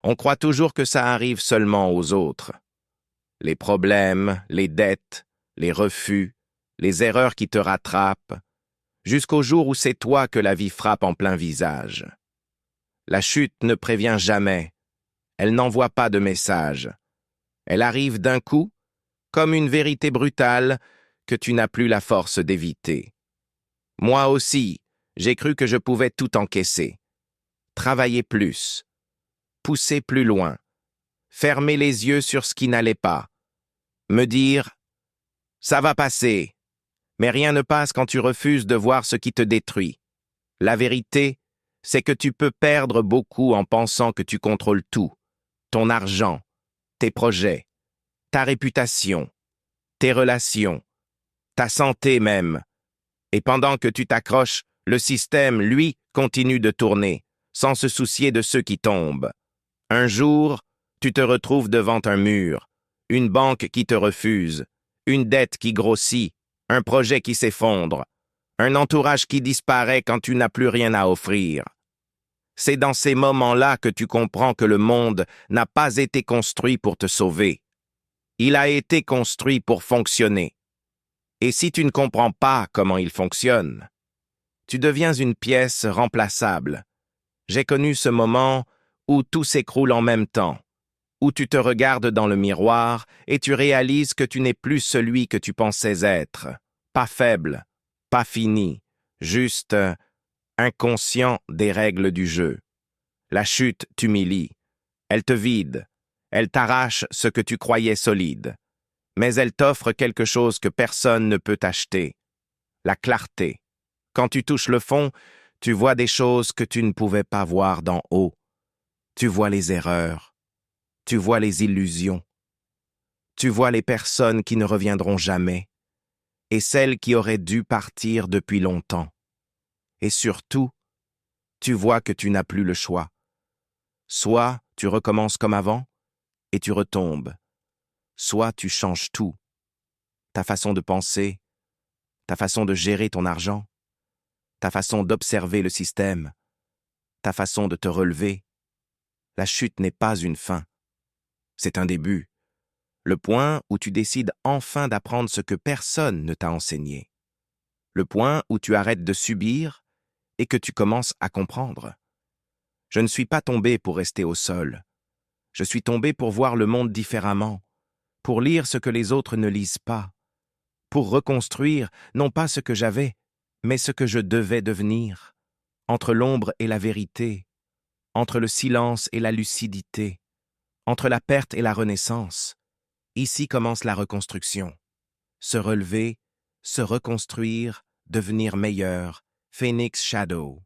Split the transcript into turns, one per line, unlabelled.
On croit toujours que ça arrive seulement aux autres. Les problèmes, les dettes, les refus, les erreurs qui te rattrapent, jusqu'au jour où c'est toi que la vie frappe en plein visage. La chute ne prévient jamais, elle n'envoie pas de message. Elle arrive d'un coup, comme une vérité brutale que tu n'as plus la force d'éviter. Moi aussi, j'ai cru que je pouvais tout encaisser. Travailler plus, pousser plus loin, fermer les yeux sur ce qui n'allait pas, me dire « ça va passer ». Mais rien ne passe quand tu refuses de voir ce qui te détruit. La vérité, c'est que tu peux perdre beaucoup en pensant que tu contrôles tout. Ton argent, tes projets, ta réputation, tes relations, ta santé même. Et pendant que tu t'accroches, le système, lui, continue de tourner, sans se soucier de ceux qui tombent. Un jour, tu te retrouves devant un mur, une banque qui te refuse, une dette qui grossit, un projet qui s'effondre, un entourage qui disparaît quand tu n'as plus rien à offrir. C'est dans ces moments-là que tu comprends que le monde n'a pas été construit pour te sauver. Il a été construit pour fonctionner. Et si tu ne comprends pas comment il fonctionne, tu deviens une pièce remplaçable. J'ai connu ce moment où tout s'écroule en même temps, où tu te regardes dans le miroir et tu réalises que tu n'es plus celui que tu pensais être. Pas faible, pas fini, juste inconscient des règles du jeu. La chute t'humilie, elle te vide, elle t'arrache ce que tu croyais solide, mais elle t'offre quelque chose que personne ne peut acheter, la clarté. Quand tu touches le fond, tu vois des choses que tu ne pouvais pas voir d'en haut. Tu vois les erreurs, tu vois les illusions, tu vois les personnes qui ne reviendront jamais, et celles qui auraient dû partir depuis longtemps. Et surtout, tu vois que tu n'as plus le choix. Soit tu recommences comme avant, et tu retombes. Soit tu changes tout. Ta façon de penser, ta façon de gérer ton argent, ta façon d'observer le système, ta façon de te relever. La chute n'est pas une fin. C'est un début. Le point où tu décides enfin d'apprendre ce que personne ne t'a enseigné. Le point où tu arrêtes de subir et que tu commences à comprendre. Je ne suis pas tombé pour rester au sol. Je suis tombé pour voir le monde différemment, pour lire ce que les autres ne lisent pas, pour reconstruire non pas ce que j'avais, mais ce que je devais devenir, entre l'ombre et la vérité, entre le silence et la lucidité, entre la perte et la renaissance. Ici commence la reconstruction. Se relever, se reconstruire, devenir meilleur. Phoenix Shadow.